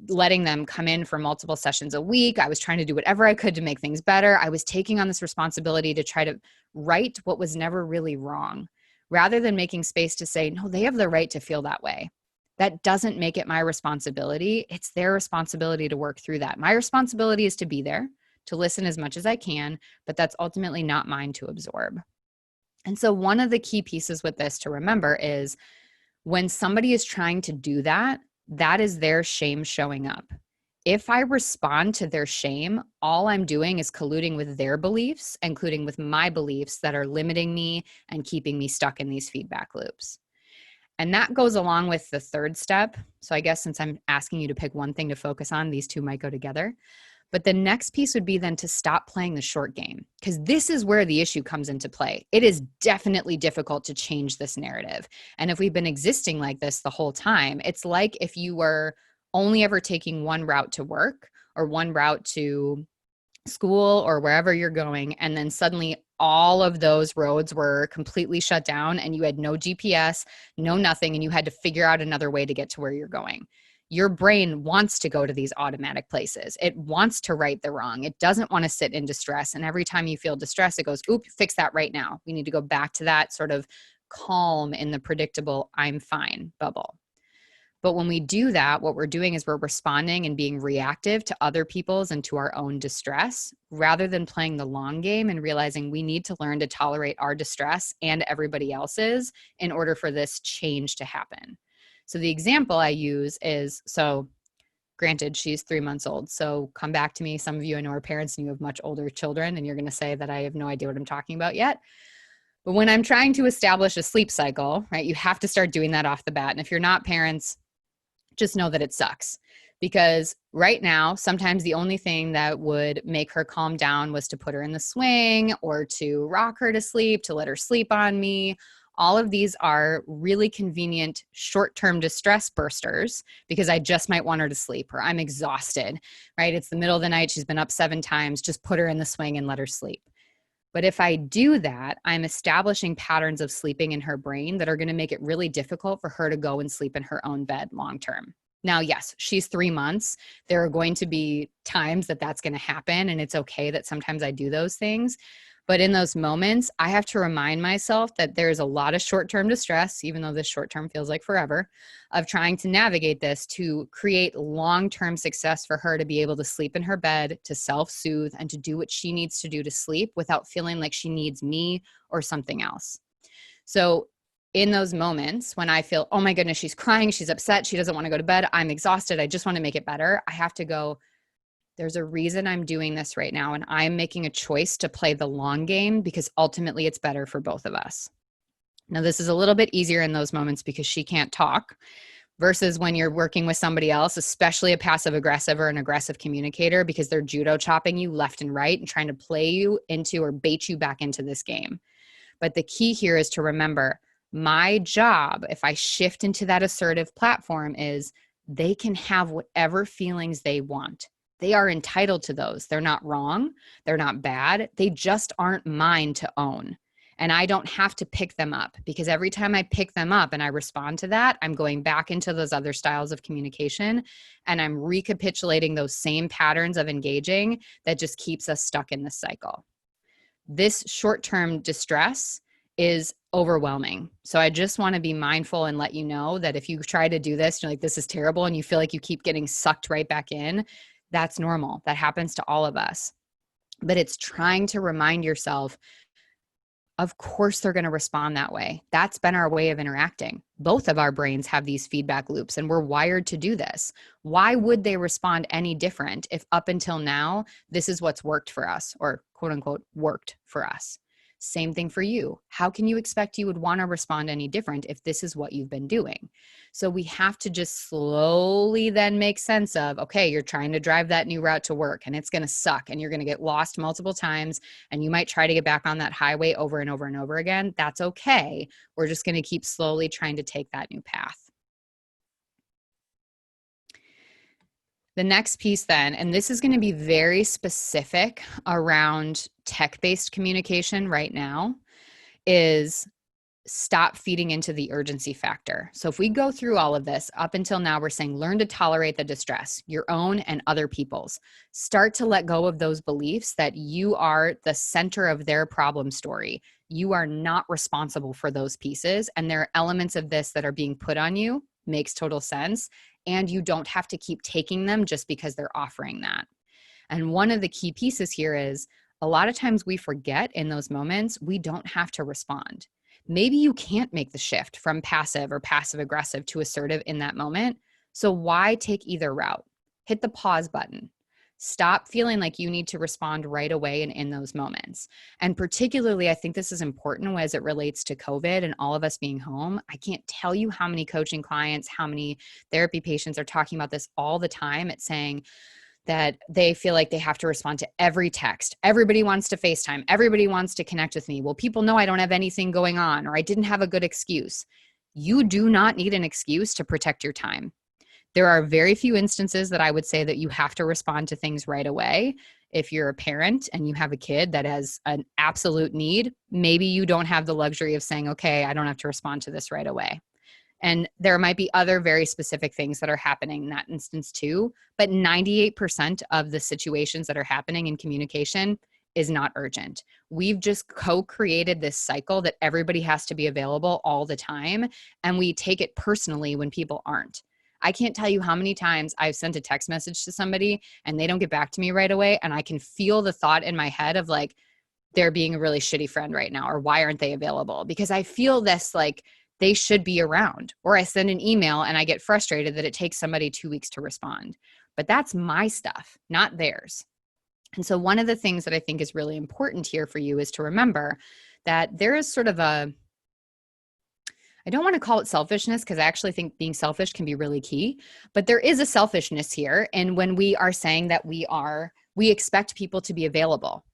letting them come in for multiple sessions a week. I was trying to do whatever I could to make things better. I was taking on this responsibility to try to right what was never really wrong, rather than making space to say, no, they have the right to feel that way. That doesn't make it my responsibility. It's their responsibility to work through that. My responsibility is to be there, to listen as much as I can, but that's ultimately not mine to absorb. And so one of the key pieces with this to remember is when somebody is trying to do that, that is their shame showing up. If I respond to their shame, all I'm doing is colluding with their beliefs, including with my beliefs that are limiting me and keeping me stuck in these feedback loops. And that goes along with the third step. So I guess since I'm asking you to pick one thing to focus on, these two might go together. But the next piece would be then to stop playing the short game, because this is where the issue comes into play. It is definitely difficult to change this narrative. And if we've been existing like this the whole time, it's like if you were only ever taking one route to work or one route to school or wherever you're going, and then suddenly all of those roads were completely shut down and you had no GPS, no nothing, and you had to figure out another way to get to where you're going. Your brain wants to go to these automatic places. It wants to right the wrong. It doesn't want to sit in distress. And every time you feel distress, it goes, oop, fix that right now. We need to go back to that sort of calm in the predictable, I'm fine bubble. But when we do that, what we're doing is we're responding and being reactive to other people's and to our own distress, rather than playing the long game and realizing we need to learn to tolerate our distress and everybody else's in order for this change to happen. So the example I use is, so granted, she's 3 months old. So come back to me. Some of you I know are parents and you have much older children, and you're going to say that I have no idea what I'm talking about yet. But when I'm trying to establish a sleep cycle, right, you have to start doing that off the bat. And if you're not parents, just know that it sucks, because right now, sometimes the only thing that would make her calm down was to put her in the swing or to rock her to sleep, to let her sleep on me. All of these are really convenient short-term distress bursters because I just might want her to sleep, or I'm exhausted, right? It's the middle of the night. She's been up 7 times. Just put her in the swing and let her sleep. But if I do that, I'm establishing patterns of sleeping in her brain that are going to make it really difficult for her to go and sleep in her own bed long term. Now, yes, she's 3 months. There are going to be times that that's going to happen, and it's okay that sometimes I do those things. But in those moments, I have to remind myself that there's a lot of short-term distress, even though this short-term feels like forever, of trying to navigate this to create long-term success for her to be able to sleep in her bed, to self-soothe, and to do what she needs to do to sleep without feeling like she needs me or something else. So in those moments when I feel, oh my goodness, she's crying, she's upset, she doesn't want to go to bed, I'm exhausted, I just want to make it better, I have to go, there's a reason I'm doing this right now, and I'm making a choice to play the long game because ultimately it's better for both of us. Now, this is a little bit easier in those moments because she can't talk versus when you're working with somebody else, especially a passive aggressive or an aggressive communicator, because they're judo chopping you left and right and trying to play you into or bait you back into this game. But the key here is to remember my job, if I shift into that assertive platform, is they can have whatever feelings they want. They are entitled to those. They're not wrong. They're not bad. They just aren't mine to own. And I don't have to pick them up, because every time I pick them up and I respond to that, I'm going back into those other styles of communication and I'm recapitulating those same patterns of engaging that just keeps us stuck in this cycle. This short-term distress is overwhelming. So I just want to be mindful and let you know that if you try to do this, you're like, this is terrible, and you feel like you keep getting sucked right back in, that's normal. That happens to all of us. But it's trying to remind yourself, of course they're going to respond that way. That's been our way of interacting. Both of our brains have these feedback loops and we're wired to do this. Why would they respond any different if up until now, this is what's worked for us, or quote unquote worked for us? Same thing for you. How can you expect you would want to respond any different if this is what you've been doing? So we have to just slowly then make sense of, okay, you're trying to drive that new route to work and it's going to suck and you're going to get lost multiple times and you might try to get back on that highway over and over and over again. That's okay. We're just going to keep slowly trying to take that new path. The next piece then, and this is going to be very specific around tech-based communication right now, is stop feeding into the urgency factor. So if we go through all of this, up until now, we're saying learn to tolerate the distress, your own and other people's. Start to let go of those beliefs that you are the center of their problem story. You are not responsible for those pieces, and there are elements of this that are being put on you. Makes total sense. And you don't have to keep taking them just because they're offering that. And one of the key pieces here is A lot of times we forget in those moments, we don't have to respond. Maybe you can't make the shift from passive or passive aggressive to assertive in that moment. So why take either route? Hit the pause button. Stop feeling like you need to respond right away and in those moments. And particularly, I think this is important as it relates to COVID and all of us being home. I can't tell you how many coaching clients, how many therapy patients are talking about this all the time. It's saying that they feel like they have to respond to every text. Everybody wants to FaceTime. Everybody wants to connect with me. Well, people know I don't have anything going on, or I didn't have a good excuse. You do not need an excuse to protect your time. There are very few instances that I would say that you have to respond to things right away. If you're a parent and you have a kid that has an absolute need, maybe you don't have the luxury of saying, okay, I don't have to respond to this right away. And there might be other very specific things that are happening in that instance too. But 98% of the situations that are happening in communication is not urgent. We've just co-created this cycle that everybody has to be available all the time. And we take it personally when people aren't. I can't tell you how many times I've sent a text message to somebody and they don't get back to me right away. And I can feel the thought in my head of like, they're being a really shitty friend right now, or why aren't they available? Because I feel this like they should be around. Or I send an email and I get frustrated that it takes somebody 2 weeks to respond. But that's my stuff, not theirs. And so one of the things that I think is really important here for you is to remember that there is sort of a, I don't want to call it selfishness because I actually think being selfish can be really key, but there is a selfishness here. And when we are saying that we expect people to be available.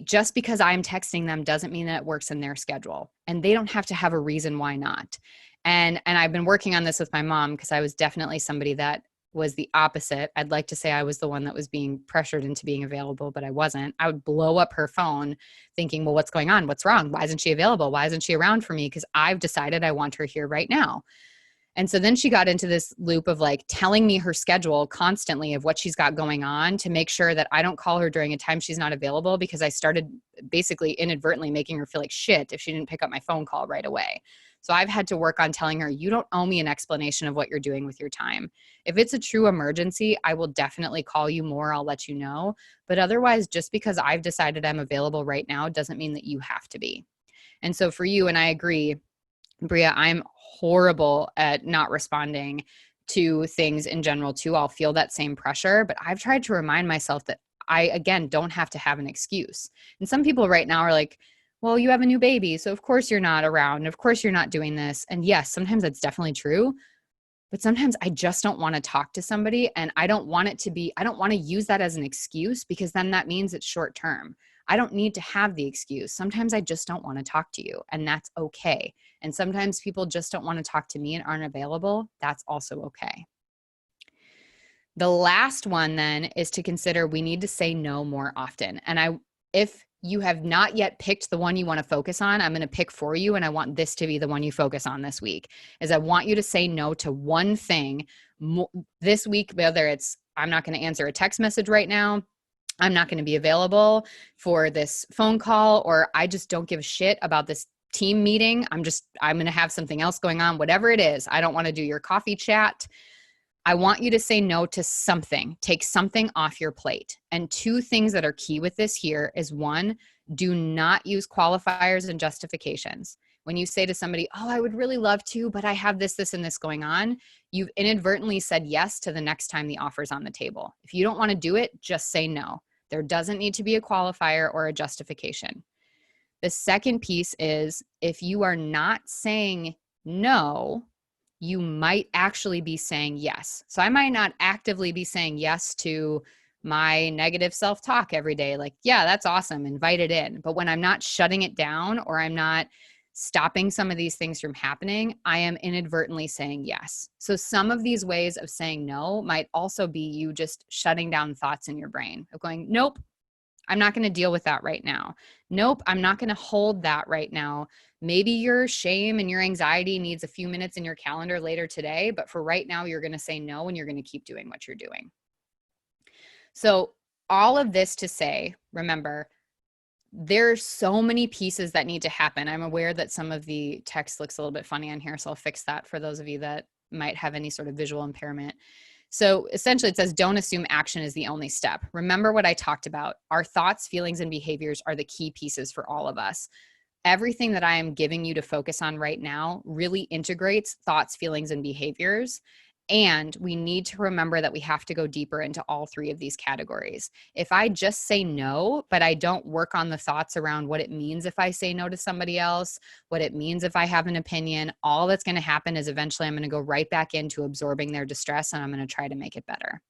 Just because I'm texting them doesn't mean that it works in their schedule, and they don't have to have a reason why not. And I've been working on this with my mom because I was definitely somebody that was the opposite. I'd like to say I was the one that was being pressured into being available, but I wasn't. I would blow up her phone thinking, well, what's going on? What's wrong? Why isn't she available? Why isn't she around for me? Because I've decided I want her here right now. And so then she got into this loop of like telling me her schedule constantly of what she's got going on to make sure that I don't call her during a time she's not available, because I started basically inadvertently making her feel like shit if she didn't pick up my phone call right away. So I've had to work on telling her, you don't owe me an explanation of what you're doing with your time. If it's a true emergency, I will definitely call you more. I'll let you know. But otherwise, just because I've decided I'm available right now doesn't mean that you have to be. And so for you, and I agree, Bria, I'm horrible at not responding to things in general too. I'll feel that same pressure, but I've tried to remind myself that I, again, don't have to have an excuse. And some people right now are like, well, you have a new baby, so of course you're not around. Of course you're not doing this. And yes, sometimes that's definitely true. But sometimes I just don't want to talk to somebody, and I don't want to use that as an excuse, because then that means it's short term. I don't need to have the excuse. Sometimes I just don't want to talk to you, and that's okay. And sometimes people just don't want to talk to me and aren't available. That's also okay. The last one then is to consider we need to say no more often. And if you have not yet picked the one you want to focus on, I'm going to pick for you, and I want this to be the one you focus on this week, is I want you to say no to one thing this week, whether it's I'm not going to answer a text message right now, I'm not going to be available for this phone call, or I just don't give a shit about this team meeting. I'm going to have something else going on, whatever it is. I don't want to do your coffee chat. I want you to say no to something. Take something off your plate. And two things that are key with this here is, one, do not use qualifiers and justifications. When you say to somebody, oh, I would really love to, but I have this, and this going on, you've inadvertently said yes to the next time the offer's on the table. If you don't want to do it, just say no. There doesn't need to be a qualifier or a justification. The second piece is, if you are not saying no, you might actually be saying yes. So I might not actively be saying yes to my negative self-talk every day. Like, yeah, that's awesome. Invite it in. But when I'm not shutting it down, or I'm not stopping some of these things from happening, I am inadvertently saying yes. So some of these ways of saying no might also be you just shutting down thoughts in your brain of going, nope, I'm not going to deal with that right now. Nope, I'm not going to hold that right now. Maybe your shame and your anxiety needs a few minutes in your calendar later today, but for right now, you're going to say no, and you're going to keep doing what you're doing. So all of this to say, remember, there's so many pieces that need to happen. I'm aware that some of the text looks a little bit funny on here, so I'll fix that for those of you that might have any sort of visual impairment. So essentially it says, don't assume action is the only step. Remember what I talked about. Our thoughts, feelings, and behaviors are the key pieces for all of us. Everything that I am giving you to focus on right now really integrates thoughts, feelings, and behaviors. And we need to remember that we have to go deeper into all three of these categories. If I just say no, but I don't work on the thoughts around what it means if I say no to somebody else, what it means if I have an opinion, all that's going to happen is eventually I'm going to go right back into absorbing their distress and I'm going to try to make it better.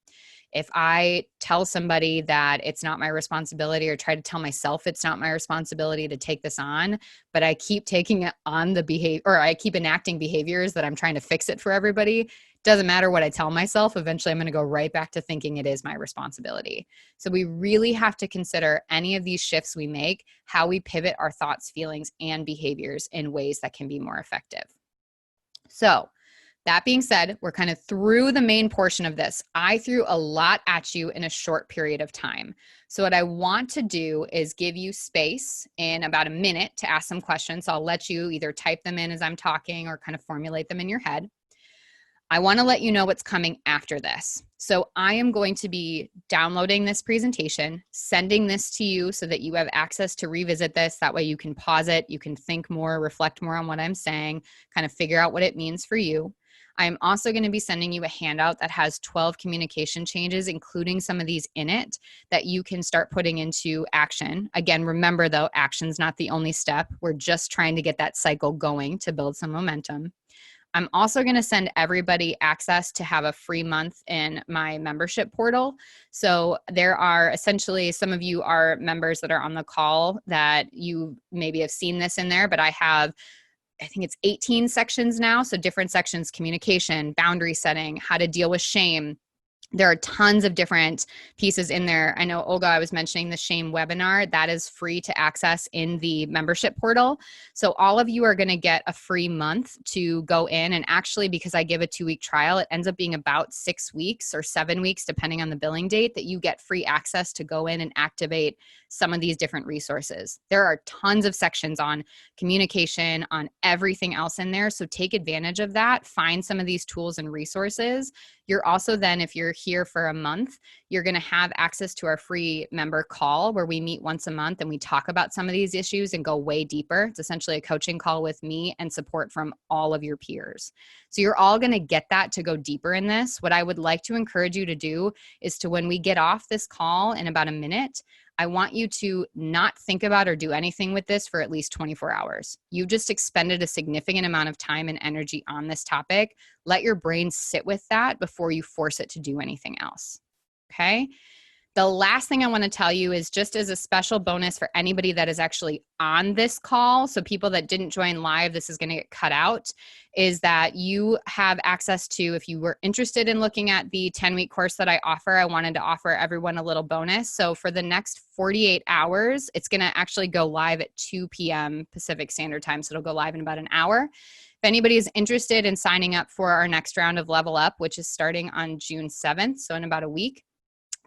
If I tell somebody that it's not my responsibility or try to tell myself it's not my responsibility to take this on, but I keep taking on the behavior, or I keep enacting behaviors that I'm trying to fix it for everybody, doesn't matter what I tell myself, eventually I'm going to go right back to thinking it is my responsibility. So we really have to consider any of these shifts we make, how we pivot our thoughts, feelings, and behaviors in ways that can be more effective. So that being said, we're kind of through the main portion of this. I threw a lot at you in a short period of time. So what I want to do is give you space in about a minute to ask some questions. So I'll let you either type them in as I'm talking or kind of formulate them in your head. I want to let you know what's coming after this. So I am going to be downloading this presentation, sending this to you so that you have access to revisit this. That way you can pause it, you can think more, reflect more on what I'm saying, kind of figure out what it means for you. I'm also going to be sending you a handout that has 12 communication changes, including some of these in it, that you can start putting into action. Again, remember though, action's not the only step. We're just trying to get that cycle going to build some momentum. I'm also going to send everybody access to have a free month in my membership portal. So there are essentially, some of you are members that are on the call that you maybe have seen this in there, but I think it's 18 sections now. So different sections: communication, boundary setting, how to deal with shame. There are tons of different pieces in there. I know, Olga, I was mentioning the shame webinar. That is free to access in the membership portal. So all of you are going to get a free month to go in. And actually, because I give a 2-week trial, it ends up being about 6 weeks or 7 weeks, depending on the billing date, that you get free access to go in and activate some of these different resources. There are tons of sections on communication, on everything else in there. So take advantage of that. Find some of these tools and resources. You're also then, if you're here for a month, you're going to have access to our free member call where we meet once a month and we talk about some of these issues and go way deeper. It's essentially a coaching call with me and support from all of your peers. So you're all going to get that to go deeper in this. What I would like to encourage you to do is to, when we get off this call in about a minute, I want you to not think about or do anything with this for at least 24 hours. You just expended a significant amount of time and energy on this topic. Let your brain sit with that before you force it to do anything else. Okay? The last thing I want to tell you is, just as a special bonus for anybody that is actually on this call, so people that didn't join live, this is going to get cut out, is that you have access to, if you were interested in looking at the 10-week course that I offer, I wanted to offer everyone a little bonus. So for the next 48 hours, it's going to actually go live at 2 p.m. Pacific Standard Time. So it'll go live in about an hour. If anybody is interested in signing up for our next round of Level Up, which is starting on June 7th, so in about a week,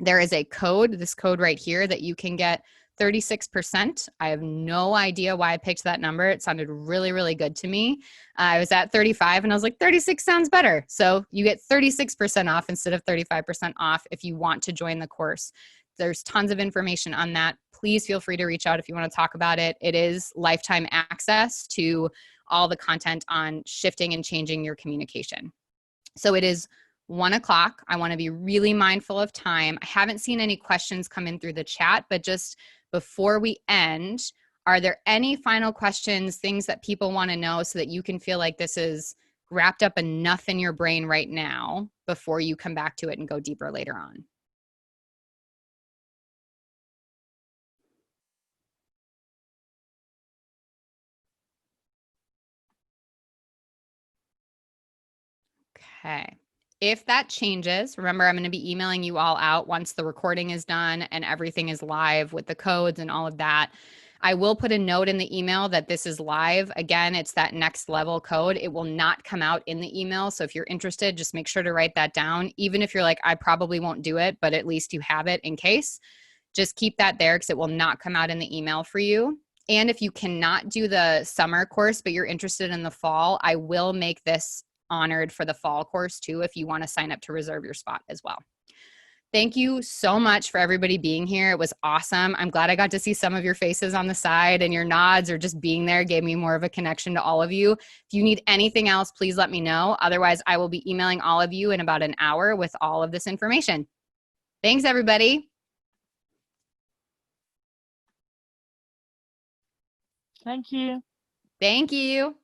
there is a code, this code right here, that you can get 36%. I have no idea why I picked that number. It sounded really, really good to me. I was at 35 and I was like, 36 sounds better. So you get 36% off instead of 35% off if you want to join the course. There's tons of information on that. Please feel free to reach out if you want to talk about it. It is lifetime access to all the content on shifting and changing your communication. So it is 1 o'clock. I want to be really mindful of time. I haven't seen any questions come in through the chat, but just before we end, are there any final questions, things that people want to know so that you can feel like this is wrapped up enough in your brain right now before you come back to it and go deeper later on? Okay. If that changes, remember, I'm going to be emailing you all out once the recording is done and everything is live with the codes and all of that. I will put a note in the email that this is live. Again, it's that next level code. It will not come out in the email. So if you're interested, just make sure to write that down. Even if you're like, I probably won't do it, but at least you have it in case. Just keep that there because it will not come out in the email for you. And if you cannot do the summer course, but you're interested in the fall, I will make this honored for the fall course too, if you want to sign up to reserve your spot as well. Thank you so much for everybody being here. It was awesome. I'm glad I got to see some of your faces on the side, and your nods or just being there gave me more of a connection to all of you. If you need anything else, please let me know. Otherwise, I will be emailing all of you in about an hour with all of this information. Thanks, everybody.
Thank you.
Thank you.